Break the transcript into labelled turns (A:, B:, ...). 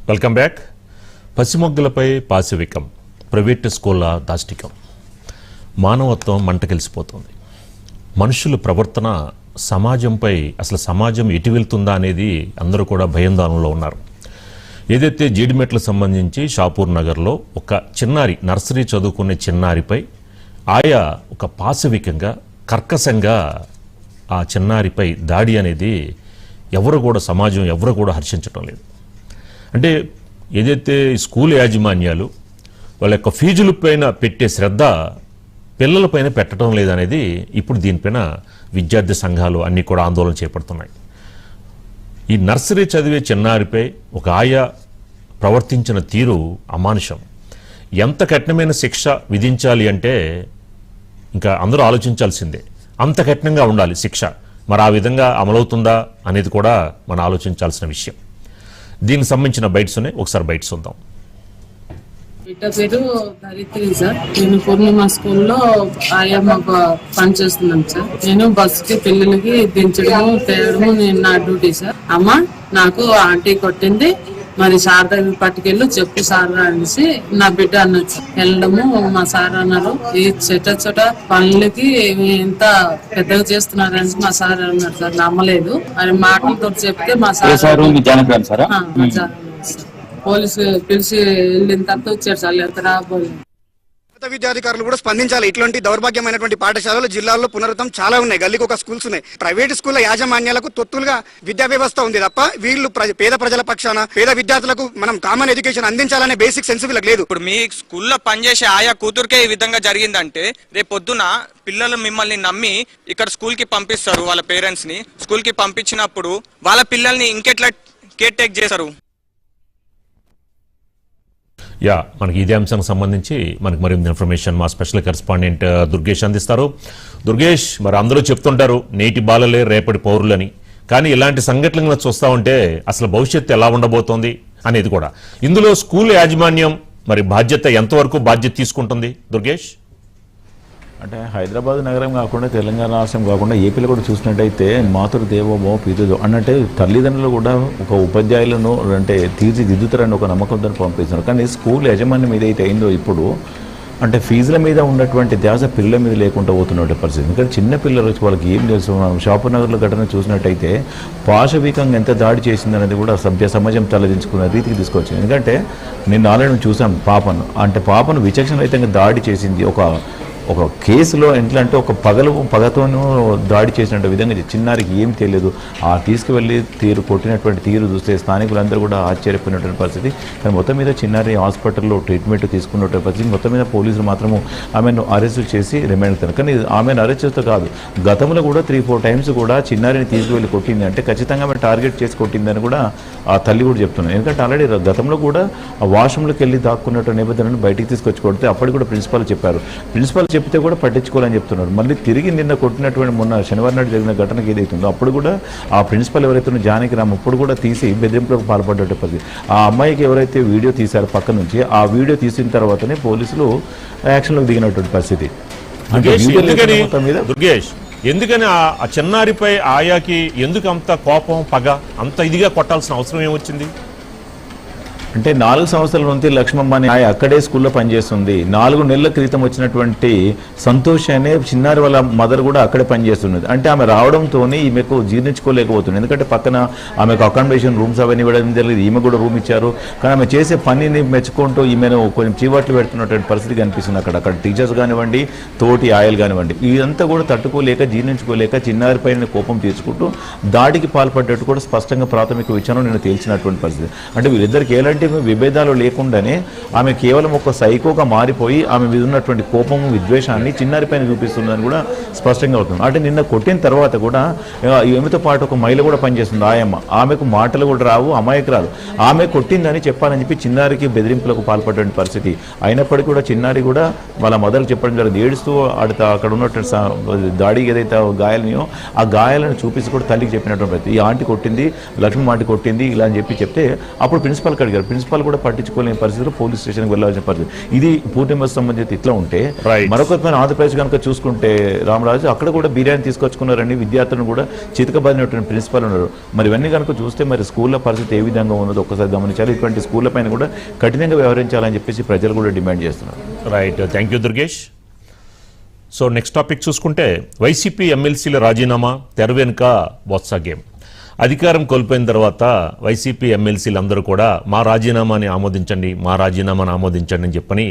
A: Welcome back. పసిమొగ్గలపై పాశవికం, private స్కూళ్ళ దాష్టికం, మానవత్వం మంటకెలిసిపోతుంది. మనుషుల ప్రవర్తన సమాజంపై అసలు సమాజం ఎటు వెళ్తుందా అనేది అందరూ కూడా భయాందోళనలో ఉన్నారు. ఏదైతే జీడిమెట్లకు సంబంధించి షాపూర్ నగర్లో ఒక చిన్నారి నర్సరీ చదువుకునే చిన్నారిపై ఆయా ఒక పాశవికంగా కర్కశంగా ఆ చిన్నారిపై దాడి అనేది సమాజం ఎవరు కూడా హర్షించడం లేదు. అంటే ఏదైతే స్కూల్ యాజమాన్యాలు వాళ్ళ యొక్క ఫీజుల పైన పెట్టే శ్రద్ధ పిల్లలపైన పెట్టడం లేదనేది ఇప్పుడు దీనిపైన విద్యార్థి సంఘాలు అన్నీ కూడా ఆందోళన చేపడుతున్నాయి. ఈ నర్సరీ చదివే చిన్నారిపై ఒక ఆయా ప్రవర్తించిన తీరు అమానుషం. ఎంత కఠినమైన శిక్ష విధించాలి అంటే ఇంకా అందరూ ఆలోచించాల్సిందే. అంత కఠినంగా ఉండాలి శిక్ష. మరి ఆ విధంగా అమలవుతుందా అనేది కూడా మనం ఆలోచించాల్సిన విషయం. దీనికి సంబంధించిన బైట్స్ ఉన్నాయి, ఒకసారి బైట్స్ చూద్దాం.
B: బిడ్డ పేరు ధరిత్రి సార్. నేను పూర్ణిమ స్కూల్లో ఆయా మాకు పనిచేస్తున్నాను సార్. నేను బస్సుకి పిల్లలకి దించడము తేయడము నేను నా డ్యూటీ సార్. అమ్మ నాకు ఆంటీ కొట్టింది, మరి సార్ దగ్గర పట్టుకెళ్ళు చెప్పు సార్ అనేసి నా బిడ్డ అన్నది. వెళ్ళడము మా సార్ అన్నారు, ఈ చోట పనులకి ఎంత పెద్దగా చేస్తున్నారని మా సార్ అన్నారు సార్. నమ్మలేదు. మరి మాటలతో చెప్తే మా సార్ పోలీసు పిలిచి వెళ్ళిన తర్వాత వచ్చారు సార్. ఎంత రాబోలేదు.
C: విద్యాధికారులు కూడా స్పందించాలి. ఇట్లాంటి దౌర్భాగ్యమైనటువంటి పాఠశాలలు జిల్లాల్లో పునరుద్ధం చాలా ఉన్నాయి. గల్లీకి ఒక స్కూల్స్ ఉన్నాయి. ప్రైవేట్ స్కూళ్ల యాజమాన్యాలకు తొత్తులుగా విద్యా వ్యవస్థ ఉంది తప్ప వీళ్ళు పేద ప్రజల పక్షాన పేద విద్యార్థులకు మనం కామన్ ఎడ్యుకేషన్ అందించాలనే బేసిక్ సెన్స్ వీళ్ళకి లేదు.
D: ఇప్పుడు మీ స్కూల్లో పనిచేసే ఆయా కూతురికే ఈ విధంగా జరిగిందంటే రేపు పొద్దున పిల్లలు మిమ్మల్ని నమ్మి ఇక్కడ స్కూల్ కి పంపిస్తారు. వాళ్ళ పేరెంట్స్ ని స్కూల్ కి పంపించినప్పుడు వాళ్ళ పిల్లల్ని ఇంకెట్లా కేర్ టేక్ చేస్తారు?
A: మనకి ఇదే అంశానికి సంబంధించి మనకి మరింత ఇన్ఫర్మేషన్ మా స్పెషల్ కరెస్పాండెంట్ దుర్గేష్ అందిస్తారు. దుర్గేష్, మరి అందరూ చెప్తుంటారు నేటి బాలలే రేపటి పౌరులని, కానీ ఇలాంటి సంఘటనలు చూస్తూ ఉంటే అసలు భవిష్యత్తు ఎలా ఉండబోతోంది అనేది కూడా. ఇందులో స్కూల్ యాజమాన్యం మరి ఎంతవరకు బాధ్యత తీసుకుంటుంది దుర్గేష్?
E: అంటే హైదరాబాద్ నగరం కాకుండా తెలంగాణ రాష్ట్రం కాకుండా ఏపీలో కూడా చూసినట్టయితే మాతృదేవోభవ పితృదేవో అన్నట్టే తల్లిదండ్రులు కూడా ఒక ఉపాధ్యాయులను అంటే తీర్చిదిద్దుతారని ఒక నమ్మకంతో పంపిస్తున్నారు. కానీ స్కూల్ యాజమాన్యం ఏదైతే అయిందో ఇప్పుడు అంటే ఫీజుల మీద ఉన్నటువంటి ధ్యాస పిల్లల మీద లేకుండా పోతున్నటువంటి పరిస్థితి. ఎందుకంటే చిన్న పిల్లలు వచ్చి వాళ్ళకి ఏం తెలుసు. మనం షాపూర్ నగర్లో ఘటన చూసినట్టయితే పాశవికంగా ఎంత దాడి చేసిందనేది కూడా సమాజం తలదించుకున్న రీతికి తీసుకొచ్చింది. ఎందుకంటే నేను ఆల్రెడీ చూసాం పాపను విచక్షణరహితంగా దాడి చేసింది. ఒక కేసులో ఎట్లా అంటే ఒక పగతోనూ దాడి చేసినట్టు విధంగా చిన్నారికి ఏం తెలియదు. ఆ తీసుకువెళ్ళి కొట్టినటువంటి తీరు చూస్తే స్థానికులందరూ కూడా ఆశ్చర్యపోయినటువంటి పరిస్థితి. కానీ మొత్తం మీద చిన్నారి హాస్పిటల్లో ట్రీట్మెంట్ తీసుకున్నటువంటి పరిస్థితి. మొత్తం మీద పోలీసులు మాత్రము ఆమెను అరెస్ట్ చేసి రిమాండ్ ఇస్తారు. కానీ ఆమెను అరెస్ట్ చేస్తూ కాదు, గతంలో కూడా 3-4 టైమ్స్ కూడా చిన్నారిని తీసుకువెళ్ళి కొట్టింది అంటే ఖచ్చితంగా ఆమె టార్గెట్ చేసి కొట్టిందని కూడా ఆ తల్లి కూడా చెప్తున్నారు. ఎందుకంటే ఆల్రెడీ గతంలో కూడా ఆ వాష్రూమ్లోకి వెళ్ళి దాక్కున్నటువంటి నేపథ్యాలను బయటికి తీసుకొచ్చి కొడితే అప్పటికి కూడా ప్రిన్సిపాల్ చెప్పారు. ప్రిన్సిపాల్ చెప్తే కూడా పట్టించుకోవాలని చెప్తున్నారు. మళ్ళీ తిరిగి నిన్న కొట్టినటువంటి మొన్న శనివారం నాడు జరిగిన ఘటనకి ఏదైతుందో అప్పుడు కూడా ఆ ప్రిన్సిపల్ ఎవరైతే జానకి రామ్ అప్పుడు కూడా తీసి బెదిరింపులకు పాల్పడ్డట్టు పరిస్థితి. ఆ అమ్మాయికి ఎవరైతే వీడియో తీశారో పక్క నుంచి ఆ వీడియో తీసిన తర్వాతనే పోలీసులు యాక్షన్లోకి దిగినటువంటి పరిస్థితి.
A: దుర్గేష్, ఎందుకని ఆ చిన్నారిపై ఆయాకి ఎందుకు అంత కోపం పగ అంత ఇదిగా కొట్టాల్సిన అవసరం ఏమొచ్చింది?
E: అంటే 4 సంవత్సరాల నుంచి లక్ష్మమ్మ అని అక్కడే స్కూల్లో పనిచేస్తుంది. 4 నెలల క్రితం వచ్చినటువంటి సంతోష్ అనే చిన్నారి వాళ్ళ మదర్ కూడా అక్కడే పనిచేస్తున్నది. అంటే ఆమె రావడంతో ఈమెకు జీర్ణించుకోలేకపోతుంది. ఎందుకంటే పక్కన ఆమెకు అకామిడేషన్ రూమ్స్ అవన్నీ ఇవ్వడం జరిగింది. ఈమె కూడా రూమ్ ఇచ్చారు. కానీ ఆమె చేసే పనిని మెచ్చుకుంటూ ఈమెను కొంచెం చీవాట్లు పెడుతున్నటువంటి పరిస్థితి కనిపిస్తుంది. అక్కడ టీచర్స్ కానివ్వండి, తోటి ఆయలు కానివ్వండి, ఇదంతా కూడా తట్టుకోలేక జీర్ణించుకోలేక చిన్నారి పైన కోపం తీర్చుకుంటూ దాడికి పాల్పడ్డట్టు కూడా స్పష్టంగా ప్రాథమిక విచారణ నేను తేల్చినటువంటి పరిస్థితి. అంటే వీరిద్దరికి ఎలాంటి విభేదాలు లేకుండానే ఆమె కేవలం ఒక సైకోగా మారిపోయి ఆమె మీద ఉన్నటువంటి కోపము విద్వేషాన్ని చిన్నారి పైన చూపిస్తుందని కూడా స్పష్టంగా అవుతుంది. అంటే నిన్న కొట్టిన తర్వాత కూడా ఈమెతో పాటు ఒక మహిళ కూడా పనిచేస్తుంది ఆయమ్మ. ఆమెకు మాటలు కూడా రావు, అమాయకు రాదు. ఆమె కొట్టిందని చెప్పాలని చెప్పి చిన్నారికి బెదిరింపులకు పాల్పడే పరిస్థితి. అయినప్పటికీ కూడా చిన్నారి కూడా వాళ్ళ మదర్కి చెప్పడం జరిగింది. ఏడుస్తూ అక్కడ ఉన్నటువంటి దాడికి ఏదైతే గాయాలనియో ఆ గాయాలను చూపించి కూడా తల్లికి చెప్పినటువంటి పరిస్థితి. ఈ ఆంటీ కొట్టింది, లక్ష్మీ ఆంటీ కొట్టింది ఇలా అని చెప్తే అప్పుడు ప్రిన్సిపల్కి అడిగారు. ప్రిన్సిపాల్ కూడా పట్టించుకోలేని పరిస్థితిలో పోలీస్ స్టేషన్కి వెళ్ళాల్సిన పరిస్థితి. ఇది పూర్ణిమ సంబంధిత ఇట్లా ఉంటే
A: Right.
E: మరొక ఆంధ్రప్రదేశ్ కనుక చూసుకుంటే రామరాజు అక్కడ కూడా బిర్యానీ తీసుకొచ్చుకున్నారని విద్యార్థులను కూడా చితకబాదినటువంటి ప్రిన్సిపాల్ ఉన్నారు. మరి ఇవన్నీ కనుక చూస్తే మరి స్కూళ్ళ పరిస్థితి ఏ విధంగా ఉన్నదో ఒక్కసారి గమనించాలి. ఇటువంటి స్కూళ్ళ పైన కూడా కఠినంగా వ్యవహరించాలని చెప్పేసి ప్రజలు కూడా డిమాండ్ చేస్తున్నారు.
A: Right, thank you Durgesh. So next topic చూసుకుంటే వైసీపీ ఎమ్మెల్సీల రాజీనామా తెర వెనుక బొత్స గేమ్. అధికారం కోల్పోయిన తర్వాత వైసీపీ ఎమ్మెల్సీలు అందరూ కూడా మా రాజీనామాని ఆమోదించండి అని చెప్పని